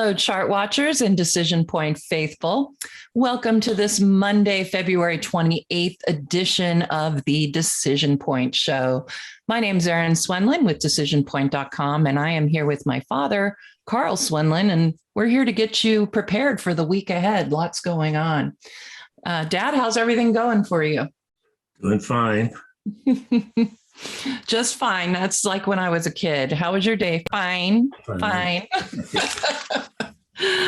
Hello, chart watchers and DecisionPoint faithful. Welcome to this Monday, February 28th edition of the DecisionPoint show. My name is Erin Swenlin with DecisionPoint.com, and I am here with my father, Carl Swenlin, and we're here to get you prepared for the week ahead. Lots going on. Dad, how's everything going for you? Doing fine. Just fine. That's like when I was a kid. How was your day? Fine. Fine.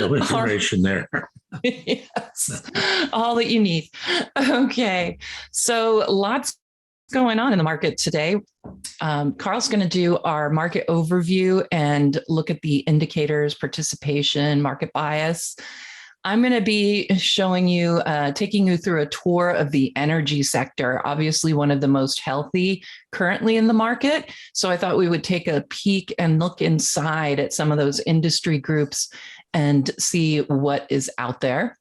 No information there. Yes, all that you need. Okay, so lots going on in the market today. Carl's going to do our market overview and look at the indicators, participation, market bias. I'm going to be showing you, taking you through a tour of the energy sector, obviously one of the most healthy currently in the market. So I thought we would take a peek and look inside at some of those industry groups and see what is out there.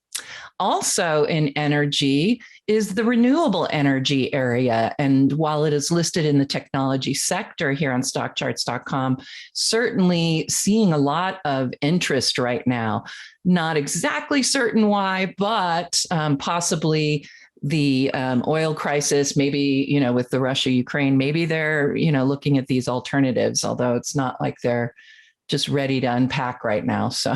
Also in energy is the renewable energy area. And while it is listed in the technology sector here on StockCharts.com, certainly seeing a lot of interest right now. Not exactly certain why, but possibly the oil crisis, maybe, with the Russia-Ukraine, maybe they're, looking at these alternatives, although it's not like they're just ready to unpack right now. So.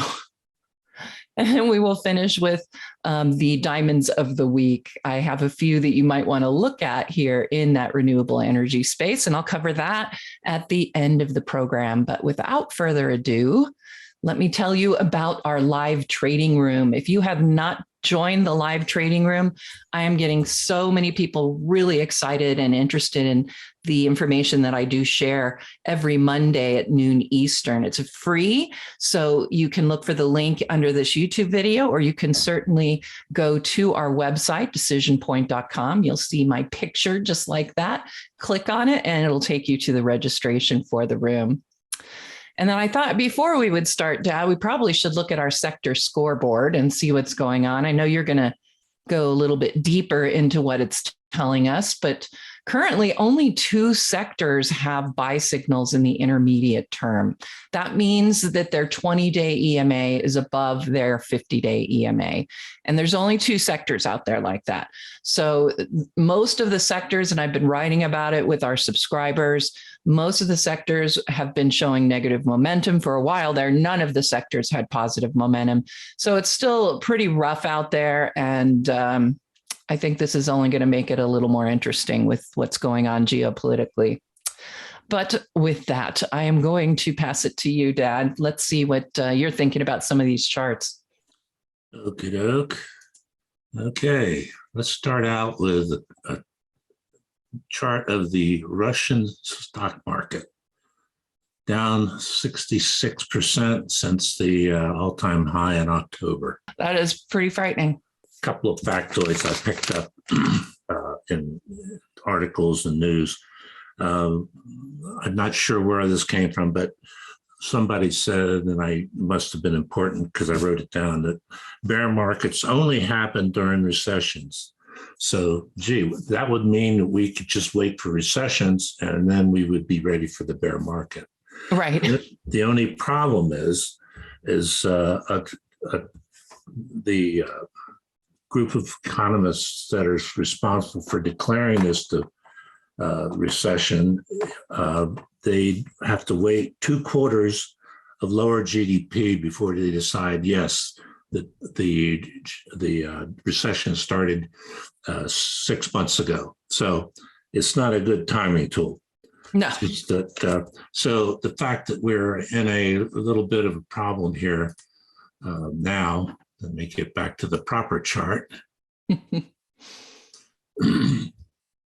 And we will finish with the diamonds of the week. I have a few that you might want to look at here in that renewable energy space, and I'll cover that at the end of the program. But without further ado, let me tell you about our live trading room. If you have not joined the live trading room, I am getting so many people really excited and interested in the information that I do share every Monday at noon Eastern. It's free, so you can look for the link under this YouTube video, or you can certainly go to our website, DecisionPoint.com. You'll see my picture just like that. Click on it, and it'll take you to the registration for the room. And then I thought before we would start, Dad, we probably should look at our sector scoreboard and see what's going on. I know you're going to go a little bit deeper into what it's telling us, but currently only 2 sectors have buy signals in the intermediate term. That means that their 20-day EMA is above their 50-day EMA. And there's only 2 sectors out there like that. So most of the sectors, and I've been writing about it with our subscribers, most of the sectors have been showing negative momentum for a while there. None of the sectors had positive momentum. So it's still pretty rough out there. And I think this is only going to make it a little more interesting with what's going on geopolitically. But with that, I am going to pass it to you, Dad. Let's see what you're thinking about some of these charts. Okie doke. Okay, let's start out with a chart of the Russian stock market, down 66% since the all-time high in October. That is pretty frightening. A couple of factoids I picked up in articles and news. I'm not sure where this came from, but somebody said, and I must have been important because I wrote it down, that bear markets only happen during recessions. So, that would mean that we could just wait for recessions and then we would be ready for the bear market. Right. The only problem is the group of economists that are responsible for declaring this the recession, they have to wait 2 quarters of lower GDP before they decide, yes, the recession started 6 months ago. So it's not a good timing tool. No. It's that, so the fact that we're in a little bit of a problem here now, let me get back to the proper chart,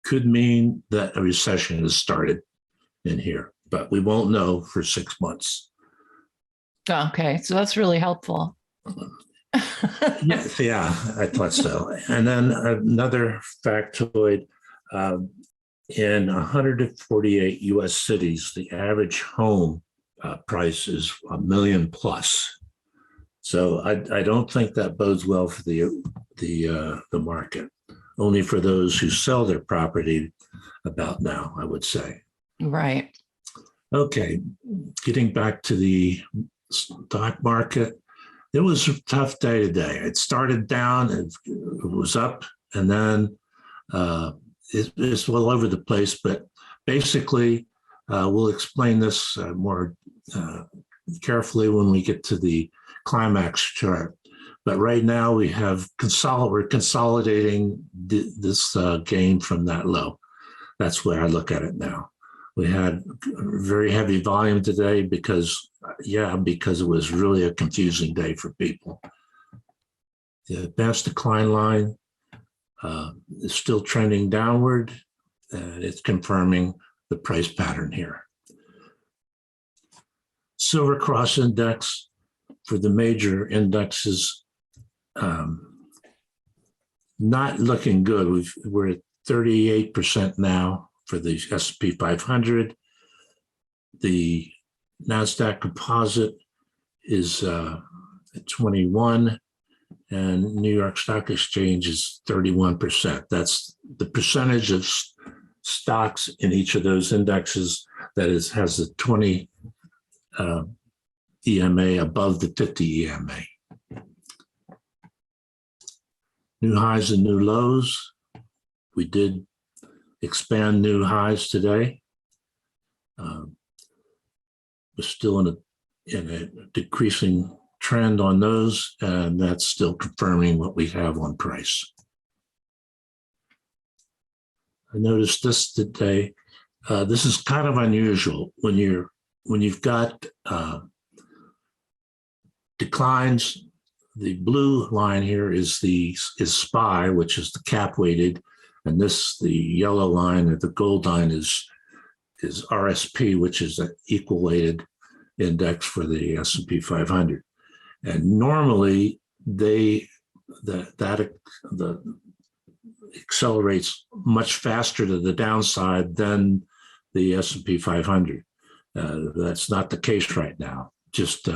could mean that a recession has started in here, but we won't know for 6 months. Okay, so that's really helpful. Yeah, I thought so. And then another factoid, in 148 US cities, the average home price is $1 million plus. So I don't think that bodes well for the market. Only for those who sell their property about now, I would say. Right. Okay, getting back to the stock market, It was a tough day today. It started down, it was up, and then it's all over the place. But basically, we'll explain this more carefully when we get to the climax chart. But right now we have we're consolidating this gain from that low. That's where I look at it now. We had very heavy volume today because it was really a confusing day for people. The advanced decline line is still trending downward, and it's confirming the price pattern here. Silver Cross Index for the major indexes, not looking good. We're at 38% now for the S&P 500. The NASDAQ composite is at 21, and New York Stock Exchange is 31%. That's the percentage of stocks in each of those indexes that has a 20 EMA above the 50 EMA. New highs and new lows. We did expand new highs today. We're still in a decreasing trend on those, and that's still confirming what we have on price. I noticed this today. This is kind of unusual when you've got declines. The blue line here is SPY, which is the cap weighted, and the yellow line or the gold line is RSP, which is an equal weighted index for the S&P 500. And normally that accelerates much faster to the downside than the S&P 500. That's not the case right now. Just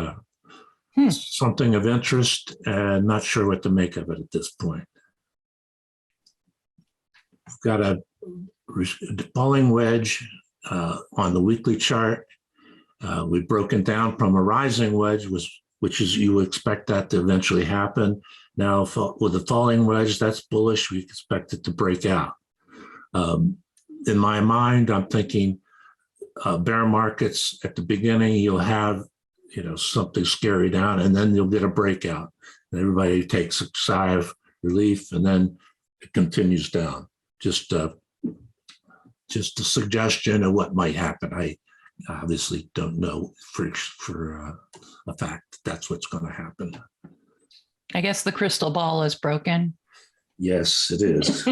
something of interest, and not sure what to make of it at this point. We've got a falling wedge on the weekly chart. We've broken down from a rising wedge, which is you would expect that to eventually happen. Now, with a falling wedge, that's bullish. We expect it to break out. In my mind, I'm thinking bear markets at the beginning, you'll have something scary down, and then you'll get a breakout, and everybody takes a sigh of relief, and then it continues down. Just a suggestion of what might happen. I obviously don't know for a fact that's what's going to happen. I guess the crystal ball is broken. Yes, it is.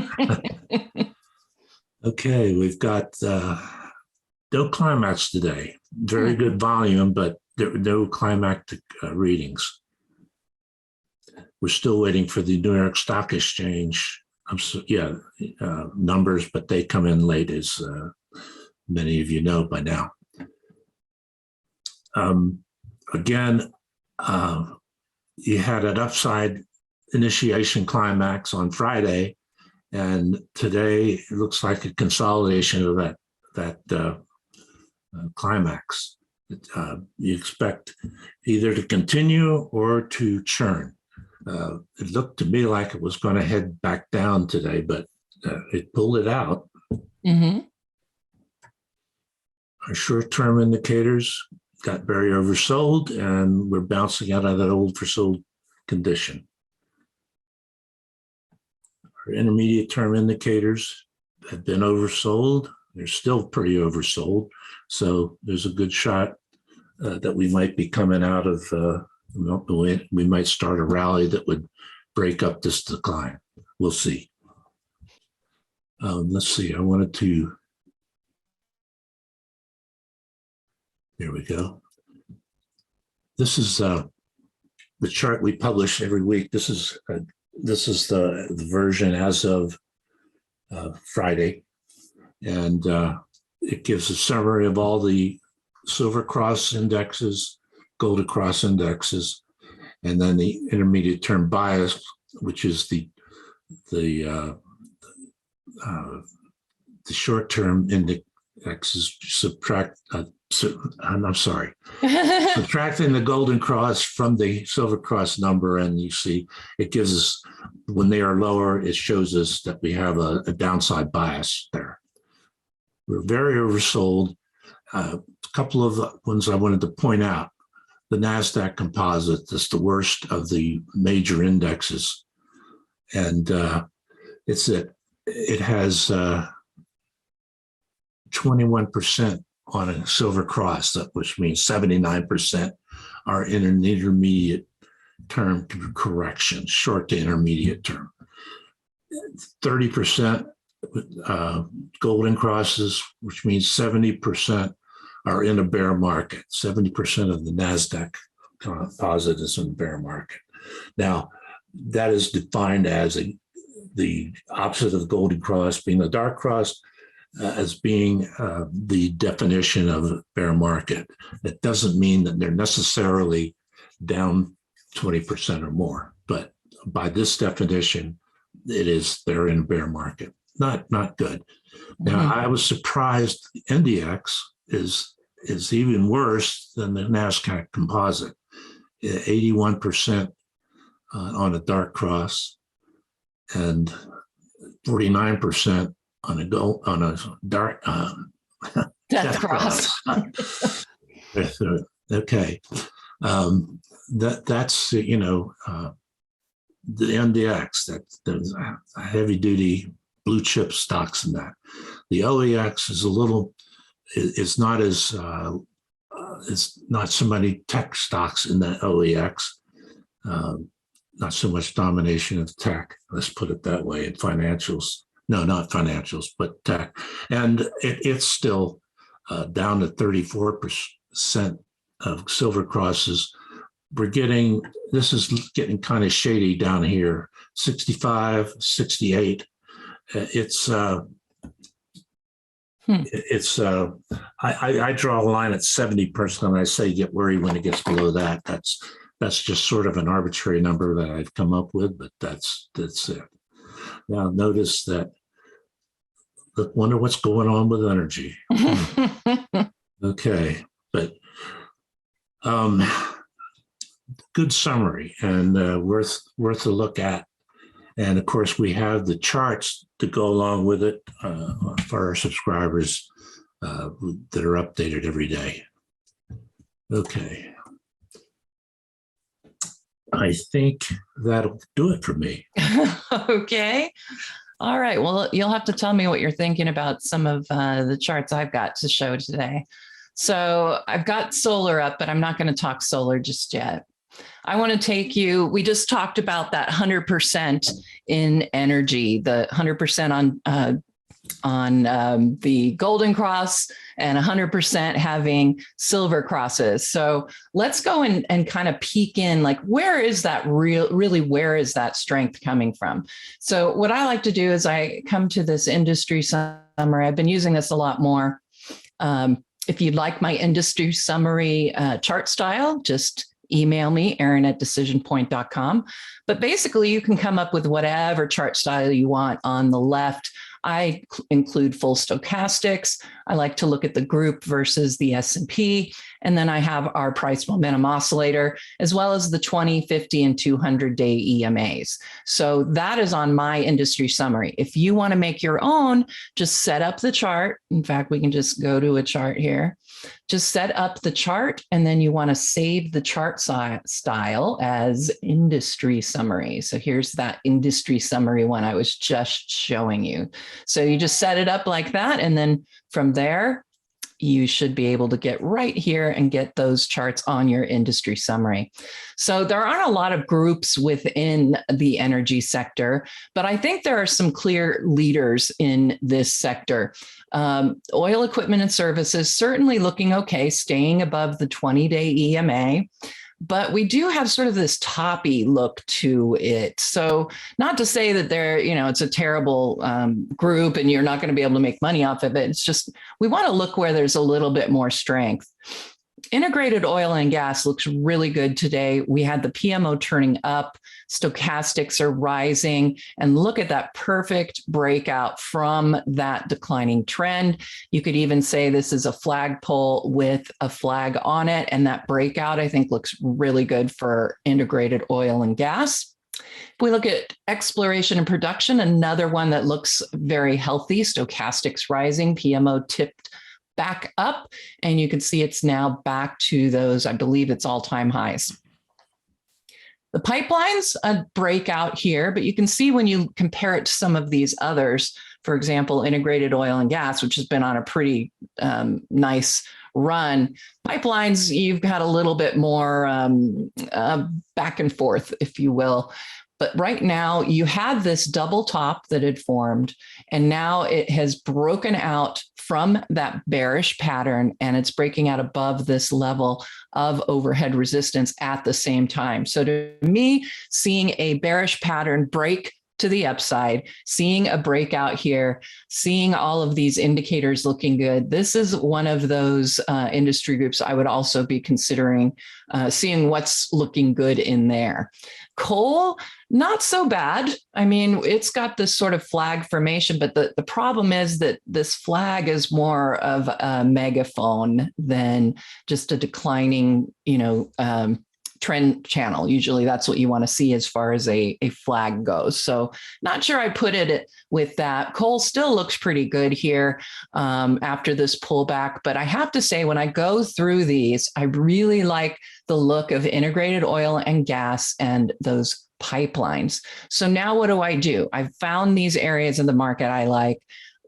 Okay, we've got no climax today. Very good volume, but no climactic readings. We're still waiting for the New York Stock Exchange numbers, but they come in late, as many of you know by now. Again, you had an upside initiation climax on Friday, and today it looks like a consolidation of that climax. You expect either to continue or to churn. It looked to me like it was going to head back down today, but it pulled it out. Mm-hmm. Our short-term indicators got very oversold, and we're bouncing out of that oversold condition. Our intermediate-term indicators have been oversold. They're still pretty oversold, so there's a good shot that we might be coming out of. We might start a rally that would break up this decline. We'll see. Let's see. I wanted to. There we go. This is the chart we publish every week. This is the version as of Friday, and it gives a summary of all the silver cross indexes, gold cross indexes, and then the intermediate term bias, which is the short term indexes I'm sorry, subtracting the golden cross from the silver cross number, and you see it gives us, when they are lower, it shows us that we have a downside bias there. We're very oversold. A couple of ones I wanted to point out. The NASDAQ composite is the worst of the major indexes. And it has 21% on a silver cross, which means 79% are in an intermediate term correction, short to intermediate term. 30% golden crosses, which means 70% are in a bear market. 70% of the NASDAQ composite is in a bear market. Now, that is defined as the opposite of the golden cross being a dark cross, as being the definition of a bear market. It doesn't mean that they're necessarily down 20% or more, but by this definition, they're in a bear market. Not good. Now, I was surprised the NDX is even worse than the NASDAQ composite. 81% on a dark cross and 49% on a dark death cross. Okay, that's the NDX. That's heavy duty blue chip stocks in that. The OEX is it's not as it's not so many tech stocks in that OEX. Not so much domination of tech. Let's put it that way. In financials. No, not financials, but tech. And it's still down to 34% of silver crosses. This is getting kind of shady down here, 65, 68. I draw a line at 70%, and I say get worried when it gets below that. That's just sort of an arbitrary number that I've come up with, but that's it. Now, notice that, wonder what's going on with energy. Okay, but good summary and worth a look at. And of course, we have the charts to go along with it for our subscribers that are updated every day. Okay. I think that'll do it for me. Okay. All right. Well, you'll have to tell me what you're thinking about some of the charts I've got to show today. So I've got solar up, but I'm not going to talk solar just yet. I want to take you, we just talked about that 100% in energy, the 100% on the golden cross and 100% having silver crosses. So let's go and kind of peek in, like, where is that where is that strength coming from? So what I like to do is I come to this industry summary. I've been using this a lot more. If you'd like my industry summary chart style, just email me, Erin at DecisionPoint.com. But basically, you can come up with whatever chart style you want. On the left, I include full stochastics. I like to look at the group versus the S&P. And then I have our price momentum oscillator, as well as the 20, 50, and 200-day EMAs. So that is on my industry summary. If you want to make your own, just set up the chart. In fact, we can just go to a chart here. Just set up the chart, and then you want to save the chart style as industry summary. So here's that industry summary one I was just showing you. So you just set it up like that, and then from there, you should be able to get right here and get those charts on your industry summary. So there aren't a lot of groups within the energy sector, but I think there are some clear leaders in this sector. Oil equipment and services certainly looking okay, staying above the 20-day EMA. But we do have sort of this toppy look to it. So not to say that it's a terrible group and you're not going to be able to make money off of it. It's just, we want to look where there's a little bit more strength. Integrated oil and gas looks really good today. We had the PMO turning up, stochastics are rising, and look at that perfect breakout from that declining trend. You could even say this is a flagpole with a flag on it, and that breakout, I think, looks really good for integrated oil and gas. If we look at exploration and production, another one that looks very healthy, stochastics rising, PMO tipped back up, and you can see it's now back to those, I believe it's all-time highs. The pipelines, a breakout here, but you can see when you compare it to some of these others, for example, integrated oil and gas, which has been on a pretty nice run. Pipelines, you've got a little bit more back and forth, if you will. But right now you had this double top that had formed, and now it has broken out from that bearish pattern, and it's breaking out above this level of overhead resistance at the same time. So to me, seeing a bearish pattern break to the upside, seeing a breakout here, seeing all of these indicators looking good, this is one of those industry groups I would also be considering seeing what's looking good in there. Coal, not so bad. I mean, it's got this sort of flag formation, but the problem is that this flag is more of a megaphone than just a declining, trend channel. Usually that's what you want to see as far as a flag goes. So not sure I put it with that. Coal still looks pretty good here after this pullback, but I have to say when I go through these, I really like the look of integrated oil and gas and those pipelines. So now what do? I've found these areas of the market I like.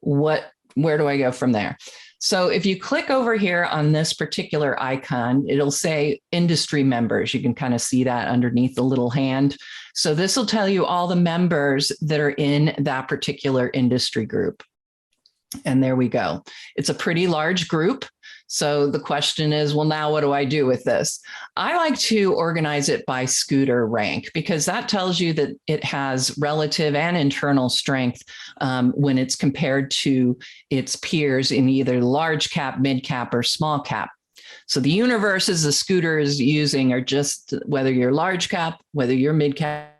Where do I go from there? So if you click over here on this particular icon, it'll say industry members. You can kind of see that underneath the little hand. So this will tell you all the members that are in that particular industry group. And there we go. It's a pretty large group. So the question is, well, now what do I do with this? I like to organize it by scooter rank because that tells you that it has relative and internal strength when it's compared to its peers in either large cap, mid cap, or small cap. So the universes the scooter is using are just whether you're large cap, whether you're mid cap,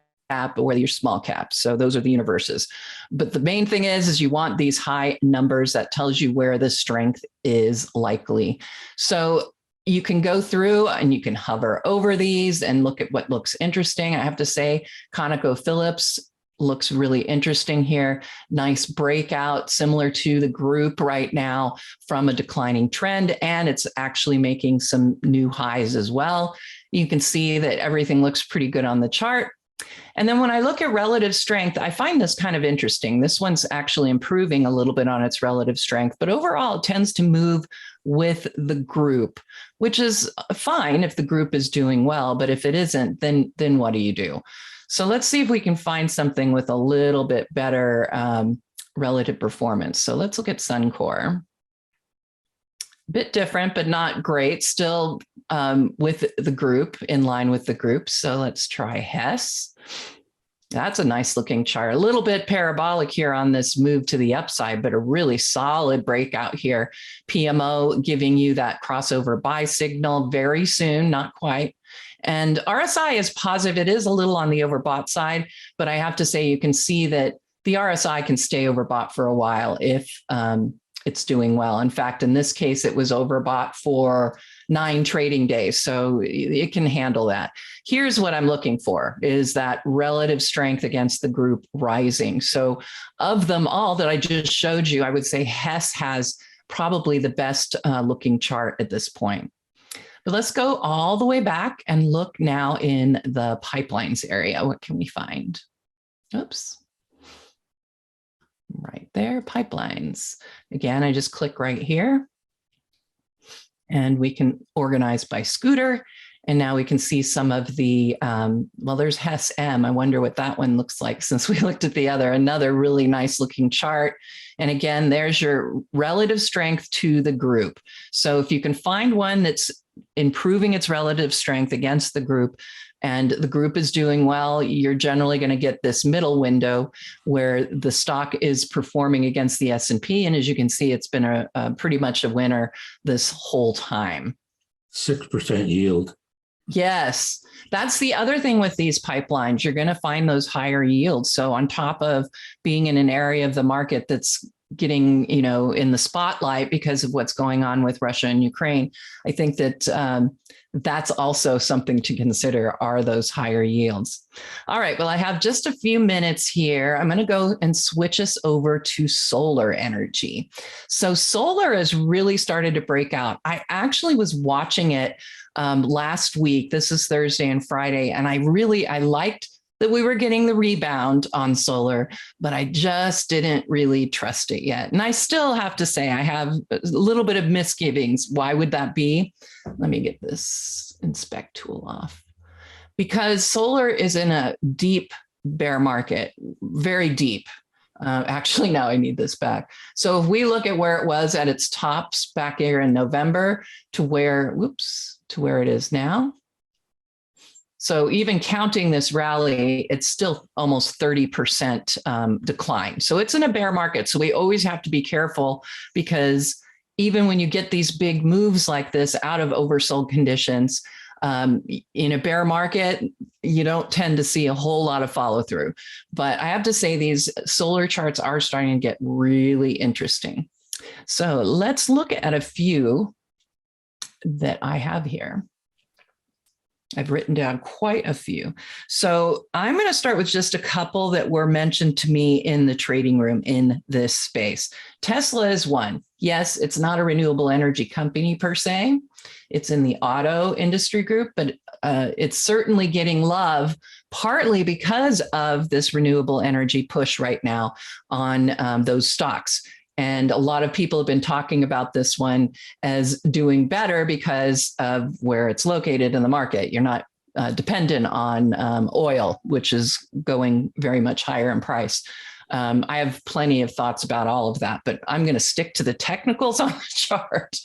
or whether you're small cap. So those are the universes. But the main thing is you want these high numbers that tells you where the strength is likely. So you can go through and you can hover over these and look at what looks interesting. I have to say, ConocoPhillips looks really interesting here. Nice breakout, similar to the group right now from a declining trend. And it's actually making some new highs as well. You can see that everything looks pretty good on the chart. And then when I look at relative strength, I find this kind of interesting. This one's actually improving a little bit on its relative strength, but overall it tends to move with the group, which is fine if the group is doing well, but if it isn't, then what do you do? So let's see if we can find something with a little bit better relative performance. So let's look at Suncor. Bit different, but not great. Still with the group, in line with the group. So let's try Hess. That's a nice looking chart. A little bit parabolic here on this move to the upside, but a really solid breakout here. PMO giving you that crossover buy signal very soon, not quite. And RSI is positive. It is a little on the overbought side, but I have to say you can see that the RSI can stay overbought for a while if it's doing well. In fact, in this case, it was overbought for 9 trading days, so it can handle that. Here's what I'm looking for is that relative strength against the group rising. So of them all that I just showed you, I would say Hess has probably the best looking chart at this point. But let's go all the way back and look now in the pipelines area. What can we find? Oops. Right there, pipelines. Again, I just click right here and we can organize by scooter. And now we can see some of the, well, there's Hess M. I wonder what that one looks like since we looked at the other, another really nice looking chart. And again, there's your relative strength to the group. So if you can find one that's improving its relative strength against the group, and the group is doing well, you're generally going to get this middle window where the stock is performing against the S&P. And as you can see, it's been a pretty much a winner this whole time. 6% yield. Yes, that's the other thing with these pipelines. You're going to find those higher yields. So on top of being in an area of the market that's getting, in the spotlight because of what's going on with Russia and Ukraine, I think that that's also something to consider, are those higher yields. All right, well, I have just a few minutes here. I'm going to go and switch us over to solar energy. So solar has really started to break out. I actually was watching it last week. This is Thursday and Friday, and I liked that we were getting the rebound on solar, but I just didn't really trust it yet. And I still have to say I have a little bit of misgivings. Why would that be? Let me get this inspect tool off. Because solar is in a deep bear market, very deep. Actually, now I need this back. So if we look at where it was at its tops back here in November to where it is now. So even counting this rally, it's still almost 30% decline. So it's in a bear market. So we always have to be careful, because even when you get these big moves like this out of oversold conditions, in a bear market, you don't tend to see a whole lot of follow through. But I have to say these solar charts are starting to get really interesting. So let's look at a few that I have here. I've written down quite a few. So I'm going to start with just a couple that were mentioned to me in the trading room in this space. Tesla is one. Yes, it's not a renewable energy company per se. It's in the auto industry group, but it's certainly getting love, partly because of this renewable energy push right now on those stocks. And a lot of people have been talking about this one as doing better because of where it's located in the market. You're not dependent on oil, which is going very much higher in price. I have plenty of thoughts about all of that, but I'm going to stick to the technicals on the chart.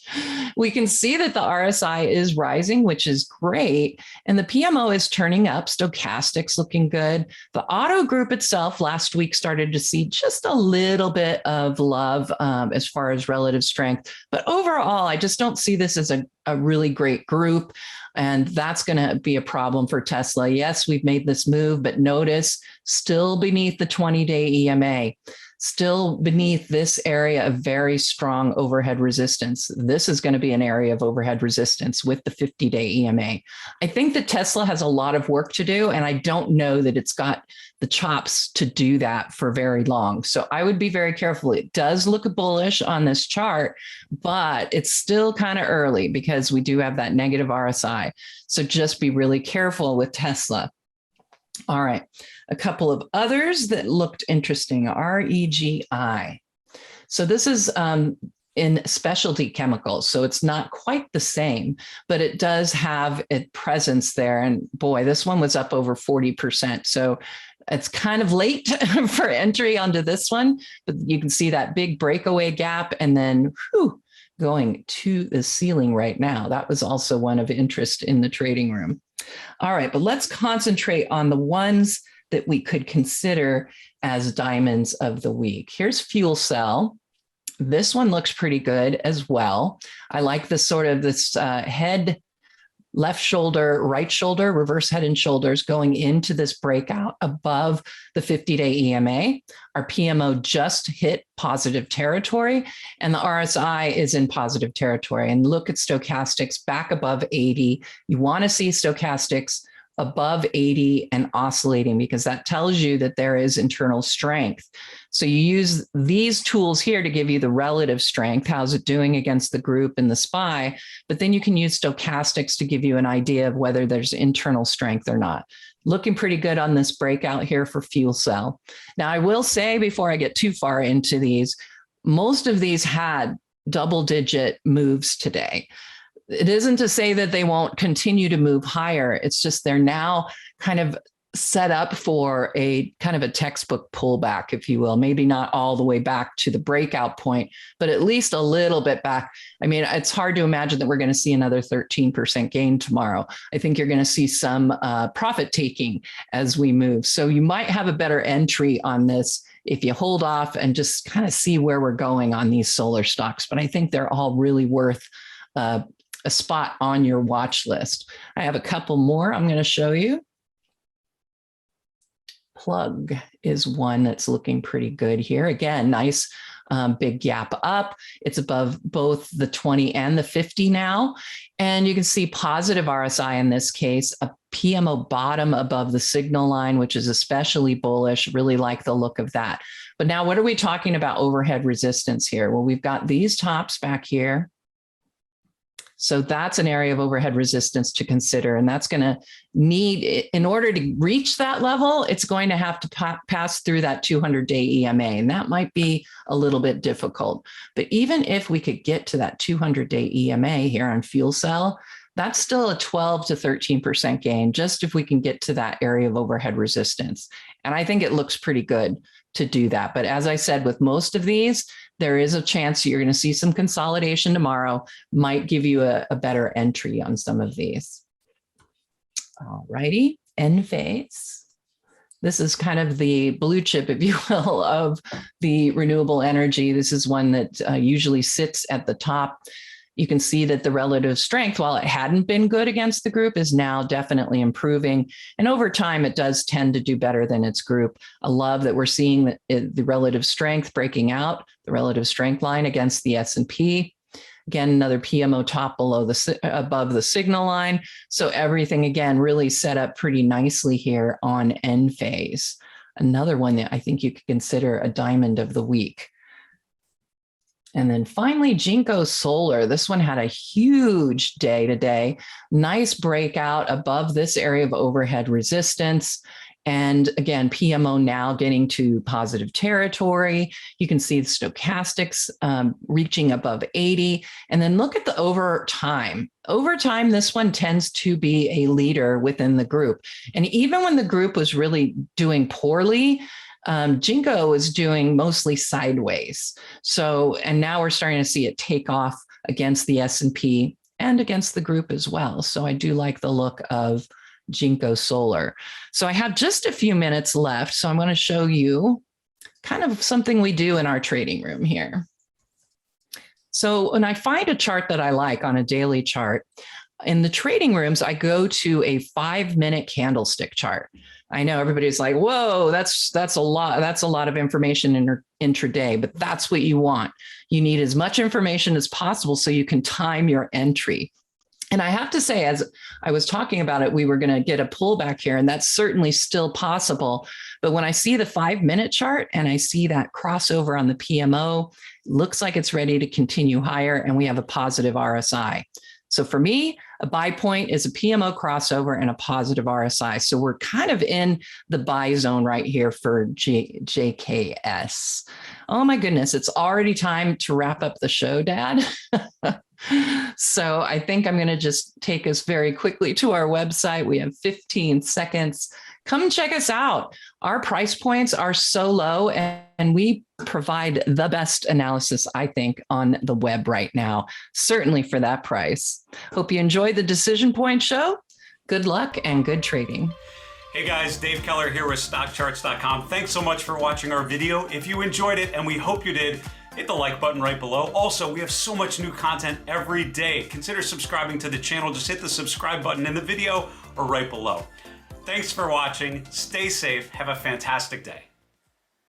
We can see that the RSI is rising, which is great. And the PMO is turning up. Stochastics looking good. The auto group itself last week started to see just a little bit of love as far as relative strength. But overall, I just don't see this as a really great group. And that's going to be a problem for Tesla. Yes, we've made this move, but notice still beneath the 20-day EMA, still beneath this area of very strong overhead resistance. This is going to be an area of overhead resistance with the 50-day EMA. I think that Tesla has a lot of work to do, and I don't know that it's got the chops to do that for very long. So I would be very careful. It does look bullish on this chart, but it's still kind of early because we do have that negative RSI. So just be really careful with Tesla. All right, a couple of others that looked interesting. REGI. So this is in specialty chemicals. So it's not quite the same, but it does have a presence there. And boy, this one was up over 40%. So it's kind of late for entry onto this one, but you can see that big breakaway gap and then going to the ceiling right now. That was also one of interest in the trading room. All right, but let's concentrate on the ones that we could consider as diamonds of the week. Here's fuel cell. This one looks pretty good as well. I like this sort of this head, left shoulder, right shoulder, reverse head and shoulders going into this breakout above the 50-day EMA. Our PMO just hit positive territory and the RSI is in positive territory. And look at stochastics back above 80. You want to see stochastics above 80 and oscillating because that tells you that there is internal strength. So you use these tools here to give you the relative strength. How's it doing against the group and the SPY? But then you can use stochastics to give you an idea of whether there's internal strength or not. Looking pretty good on this breakout here for fuel cell. Now, I will say before I get too far into these, most of these had double-digit moves today. It isn't to say that they won't continue to move higher. It's just they're now kind of set up for a kind of a textbook pullback, if you will, maybe not all the way back to the breakout point, but at least a little bit back. I mean, it's hard to imagine that we're going to see another 13% gain tomorrow. I think you're going to see some profit taking as we move. So you might have a better entry on this if you hold off and just kind of see where we're going on these solar stocks. But I think they're all really worth a spot on your watch list. I have a couple more I'm going to show you. Plug is one that's looking pretty good here. Again, nice big gap up. It's above both the 20 and the 50 now. And you can see positive RSI in this case, a PMO bottom above the signal line, which is especially bullish. Really like the look of that. But now what are we talking about overhead resistance here? Well, we've got these tops back here. So that's an area of overhead resistance to consider. And that's going to need, in order to reach that level, it's going to have to pass through that 200-day EMA. And that might be a little bit difficult. But even if we could get to that 200-day EMA here on fuel cell, that's still a 12 to 13% gain, just if we can get to that area of overhead resistance. And I think it looks pretty good to do that. But as I said, with most of these, there is a chance you're going to see some consolidation tomorrow, might give you a better entry on some of these. All righty, Enphase. This is kind of the blue chip, if you will, of the renewable energy. This is one that usually sits at the top. You can see that the relative strength, while it hadn't been good against the group, is now definitely improving. And over time, it does tend to do better than its group. I love that we're seeing the relative strength breaking out, the relative strength line against the S&P. Again, another PMO top above the signal line. So everything, again, really set up pretty nicely here on Enphase. Another one that I think you could consider a diamond of the week. And then finally, Jinko Solar. This one had a huge day today. Nice breakout above this area of overhead resistance. And again, PMO now getting to positive territory. You can see the stochastics reaching above 80. And then look at the over time. Over time, this one tends to be a leader within the group. And even when the group was really doing poorly, Jinko is doing mostly sideways. So, and now we're starting to see it take off against the S&P and against the group as well. So I do like the look of Jinko Solar. So I have just a few minutes left. So I'm going to show you kind of something we do in our trading room here. So when I find a chart that I like on a daily chart, in the trading rooms, I go to a 5-minute candlestick chart. I know everybody's like, whoa, that's a lot. That's a lot of information in intraday, but that's what you want. You need as much information as possible so you can time your entry. And I have to say, as I was talking about it, we were going to get a pullback here, and that's certainly still possible. But when I see the 5-minute chart and I see that crossover on the PMO, looks like it's ready to continue higher, and we have a positive RSI. So for me, a buy point is a PMO crossover and a positive RSI. So we're kind of in the buy zone right here for JKS. Oh my goodness, it's already time to wrap up the show, Dad. So I think I'm going to just take us very quickly to our website. We have 15 seconds. Come check us out. Our price points are so low, and we provide the best analysis, I think, on the web right now, certainly for that price. Hope you enjoyed the Decision Point show. Good luck and good trading. Hey guys, Dave Keller here with StockCharts.com. Thanks so much for watching our video. If you enjoyed it, and we hope you did, hit the like button right below. Also, we have so much new content every day. Consider subscribing to the channel. Just hit the subscribe button in the video or right below. Thanks for watching. Stay safe. Have a fantastic day.